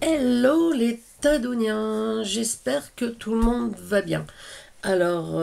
Hello les Tadoniens, j'espère que tout le monde va bien. Alors,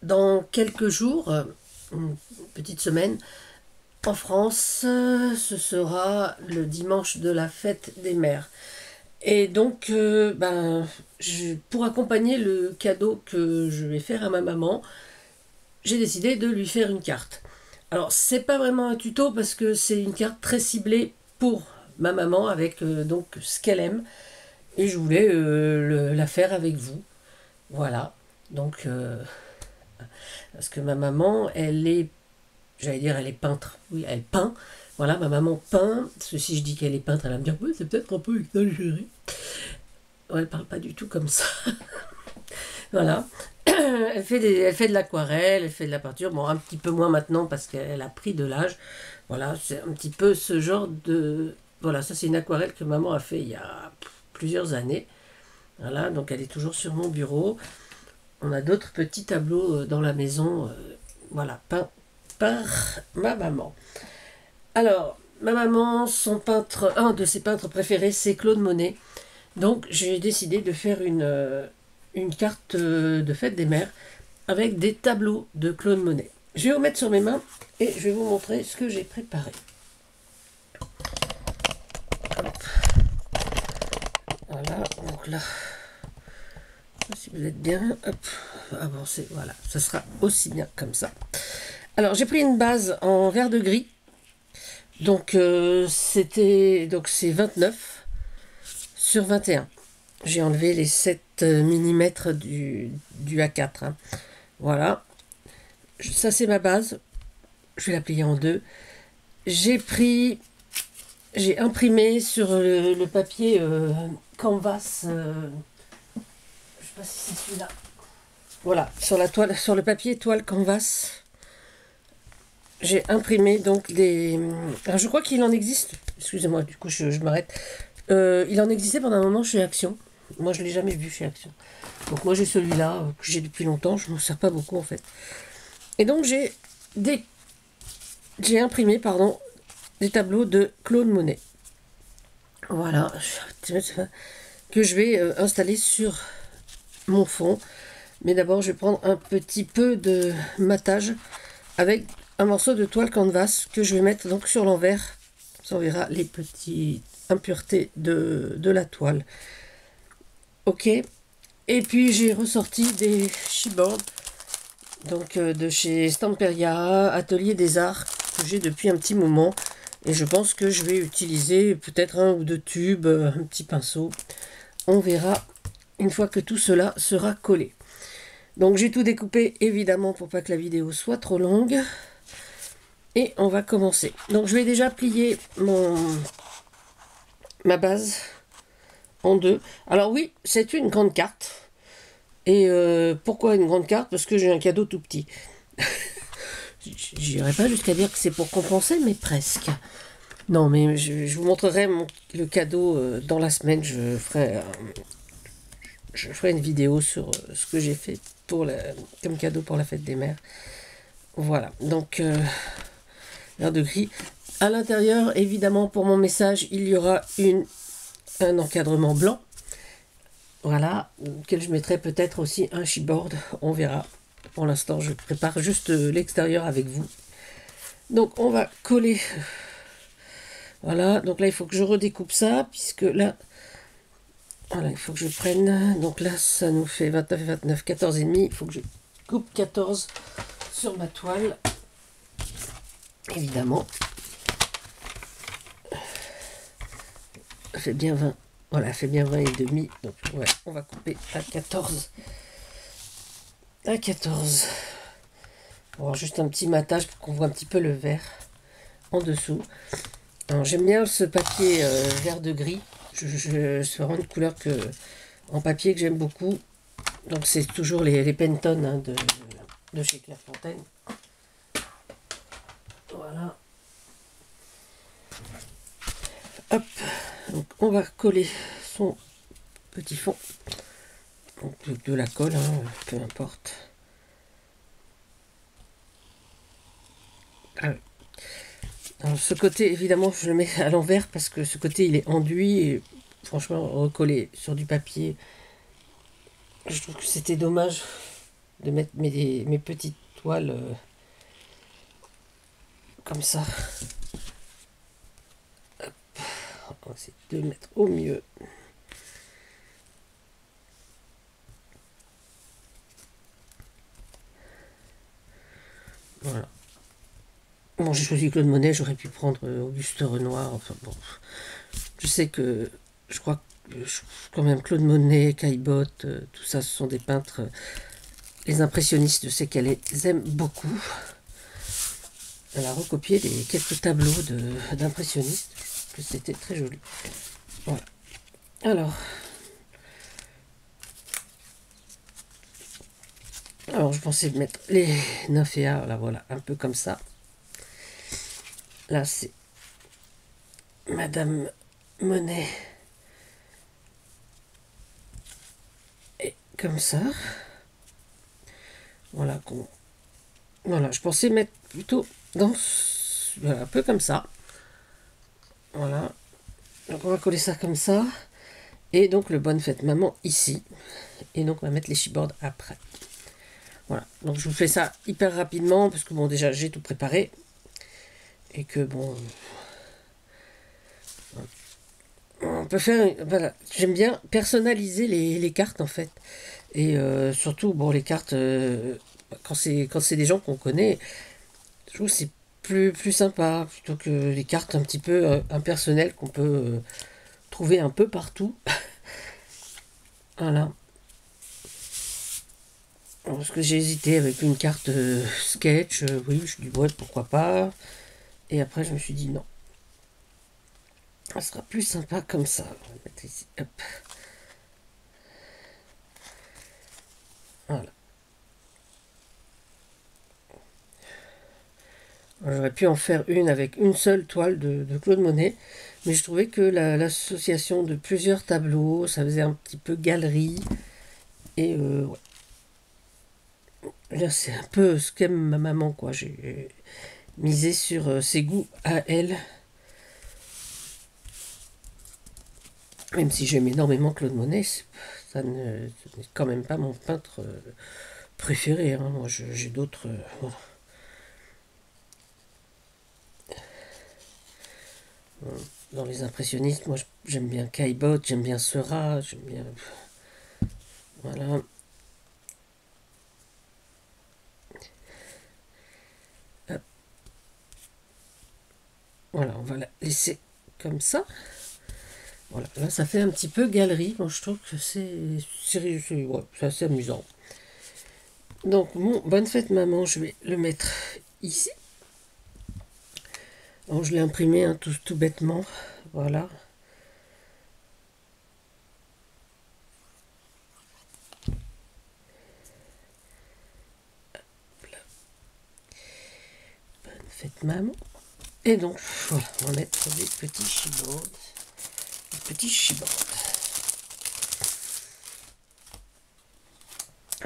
dans quelques jours, une petite semaine, en France, ce sera le dimanche de la fête des mères. Et donc, pour accompagner le cadeau que je vais faire à ma maman, j'ai décidé de lui faire une carte. Alors, c'est pas vraiment un tuto parce que c'est une carte très ciblée pour ma maman avec donc ce qu'elle aime. Et je voulais la faire avec vous. Voilà. Donc, parce que ma maman, elle est, j'allais dire, elle est peintre. Oui, elle peint. Voilà, ma maman peint. Si je dis qu'elle est peintre, elle va me dire, oui, c'est peut-être un peu exagéré. Ouais, elle parle pas du tout comme ça. Voilà. Elle fait de l'aquarelle, elle fait de la peinture. Bon, un petit peu moins maintenant parce qu'elle a pris de l'âge. Voilà, c'est un petit peu ce genre de... Voilà, ça c'est une aquarelle que maman a fait il y a plusieurs années. Voilà, donc elle est toujours sur mon bureau. On a d'autres petits tableaux dans la maison, voilà, peints par ma maman. Alors, ma maman, un de ses peintres préférés, c'est Claude Monet. Donc, j'ai décidé de faire une carte de fête des mères avec des tableaux de Claude Monet. Je vais vous mettre sur mes mains et je vais vous montrer ce que j'ai préparé. Voilà, donc là, si vous êtes bien, hop, avancez, voilà, ça sera aussi bien comme ça. Alors, j'ai pris une base en vert de gris. Donc c'est 29 sur 21. J'ai enlevé les 7 mm du A4. Hein. Voilà. Ça c'est ma base. Je vais la plier en deux. J'ai pris, j'ai imprimé sur le papier canvas. Je sais pas si c'est celui-là. Voilà, sur la toile, sur le papier toile canvas. J'ai imprimé donc des. Alors je crois qu'il en existe. Excusez-moi, du coup je m'arrête. Il en existait pendant un moment chez Action. Moi, je ne l'ai jamais vu chez Action. Donc, moi, j'ai celui-là que j'ai depuis longtemps. Je ne m'en sers pas beaucoup, en fait. Et donc, j'ai imprimé des tableaux de Claude Monet. Voilà. Que je vais installer sur mon fond. Mais d'abord, je vais prendre un petit peu de matage avec un morceau de toile canvas que je vais mettre donc sur l'envers. Ça, on verra les petites impuretés de la toile. Ok. Et puis j'ai ressorti des chipboards donc de chez Stamperia, Atelier des Arts, que j'ai depuis un petit moment. Et je pense que je vais utiliser peut-être un ou deux tubes, un petit pinceau. On verra une fois que tout cela sera collé. Donc j'ai tout découpé évidemment pour pas que la vidéo soit trop longue. Et on va commencer. Donc je vais déjà plier ma base en deux. Alors oui, c'est une grande carte. Et pourquoi une grande carte? Parce que j'ai un cadeau tout petit. J'irai pas jusqu'à dire que c'est pour compenser, mais presque. Non, mais je vous montrerai le cadeau dans la semaine. Je ferai une vidéo sur ce que j'ai fait comme cadeau pour la fête des mères. Voilà, donc vert de gris. À l'intérieur, évidemment, pour mon message, il y aura un encadrement blanc. Voilà, auquel je mettrai peut-être aussi un chipboard. On verra. Pour l'instant, je prépare juste l'extérieur avec vous. Donc, on va coller. Voilà, donc là, il faut que je redécoupe ça, puisque là, voilà, il faut que je prenne. Donc là, ça nous fait 29 et 29, 14 et demi. Il faut que je coupe 14 sur ma toile. Évidemment. Ça fait bien 20. Voilà, ça fait bien 20 et demi. Donc, ouais, on va couper à 14. À 14. Bon, juste un petit matage pour qu'on voit un petit peu le vert en dessous. Alors, j'aime bien ce papier vert de gris. C'est vraiment une couleur en papier que j'aime beaucoup. Donc c'est toujours les Pantone hein, de chez Clairefontaine. Voilà. Hop. Donc on va coller son petit fond. Donc de la colle, hein, peu importe. Ah oui. Alors, ce côté, évidemment, je le mets à l'envers parce que ce côté, il est enduit. Et franchement, recoller sur du papier, je trouve que c'était dommage de mettre mes petites toiles comme ça. On va essayer de le mettre au mieux. Voilà. Bon, j'ai choisi Claude Monet, j'aurais pu prendre Auguste Renoir. Enfin bon, je sais que je crois que quand même Claude Monet, Caillebotte, tout ça, ce sont des peintres. Les impressionnistes, je sais qu'elle les aime beaucoup. Elle a recopié quelques tableaux d'impressionnistes, que c'était très joli. Voilà. Alors je pensais mettre les nymphéas, là voilà, un peu comme ça. Là c'est Madame Monet. Et comme ça. Voilà, voilà, je pensais mettre plutôt dans voilà, un peu comme ça. Voilà. Donc on va coller ça comme ça. Et donc le bonne fête maman ici. Et donc on va mettre les chipboards après. Voilà. Donc je vous fais ça hyper rapidement parce que bon déjà j'ai tout préparé. Et que bon. On peut faire. Voilà. J'aime bien personnaliser les cartes en fait. Et surtout, bon, les cartes, quand c'est des gens qu'on connaît, je trouve que c'est plus sympa plutôt que les cartes un petit peu impersonnelles qu'on peut trouver un peu partout. Voilà. Parce que j'ai hésité avec une carte sketch, oui, je dis ouais, pourquoi pas. Et après, je me suis dit non. Ça sera plus sympa comme ça. On va mettre ici, hop. Voilà. J'aurais pu en faire une avec une seule toile de Claude Monet, mais je trouvais que l'association de plusieurs tableaux, ça faisait un petit peu galerie. Et ouais. Là, c'est un peu ce qu'aime ma maman, quoi. J'ai misé sur ses goûts à elle. Même si j'aime énormément Claude Monet, ça n'est quand même pas mon peintre préféré. Hein. Moi, j'ai d'autres. Voilà. Dans les impressionnistes, moi j'aime bien Caillebotte, j'aime bien Seurat, j'aime bien. Voilà. Hop. Voilà, on va la laisser comme ça. Voilà, là ça fait un petit peu galerie. Moi je trouve que c'est assez amusant. Donc mon bonne fête maman, je vais le mettre ici. Alors, je l'ai imprimé hein, tout bêtement. Voilà. Bonne fête maman. Et donc voilà, on va mettre des petits chibaudes. Des petits chibaudes.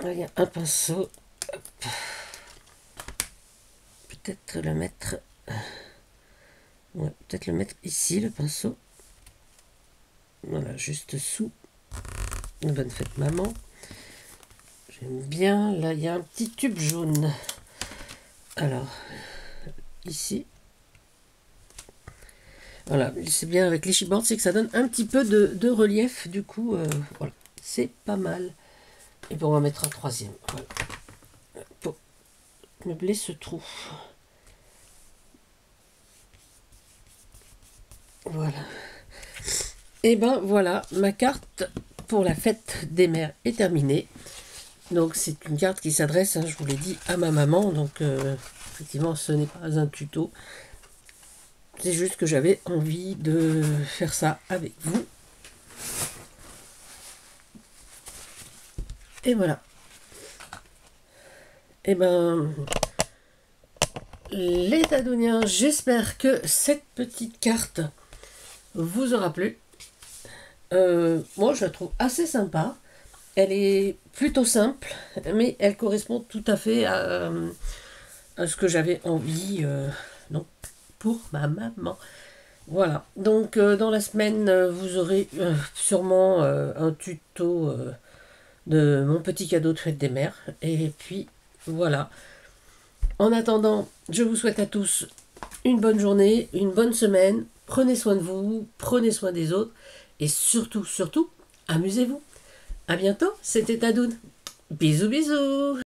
Il y a un pinceau. Peut-être le mettre. Ouais, peut-être le mettre ici, le pinceau. Voilà, juste sous. Une bonne fête, maman. J'aime bien. Là, il y a un petit tube jaune. Alors, ici. Voilà, c'est bien avec les chipboards, c'est que ça donne un petit peu de relief. Du coup, voilà, c'est pas mal. Et puis on va mettre un troisième. Voilà. Pour meubler ce trou. Voilà. Et ben voilà, ma carte pour la fête des mères est terminée. Donc c'est une carte qui s'adresse, hein, je vous l'ai dit, à ma maman. Donc effectivement, ce n'est pas un tuto. C'est juste que j'avais envie de faire ça avec vous. Et voilà. Et ben, les Tadoniens, j'espère que cette petite carte vous aura plu. Moi, je la trouve assez sympa. Elle est plutôt simple, mais elle correspond tout à fait à ce que j'avais envie donc, pour ma maman. Voilà, donc dans la semaine, vous aurez sûrement un tuto de mon petit cadeau de fête des mères. Et puis voilà. En attendant, je vous souhaite à tous une bonne journée, une bonne semaine. Prenez soin de vous, prenez soin des autres. Et surtout, surtout, amusez-vous. À bientôt, c'était Tadoun. Bisous bisous.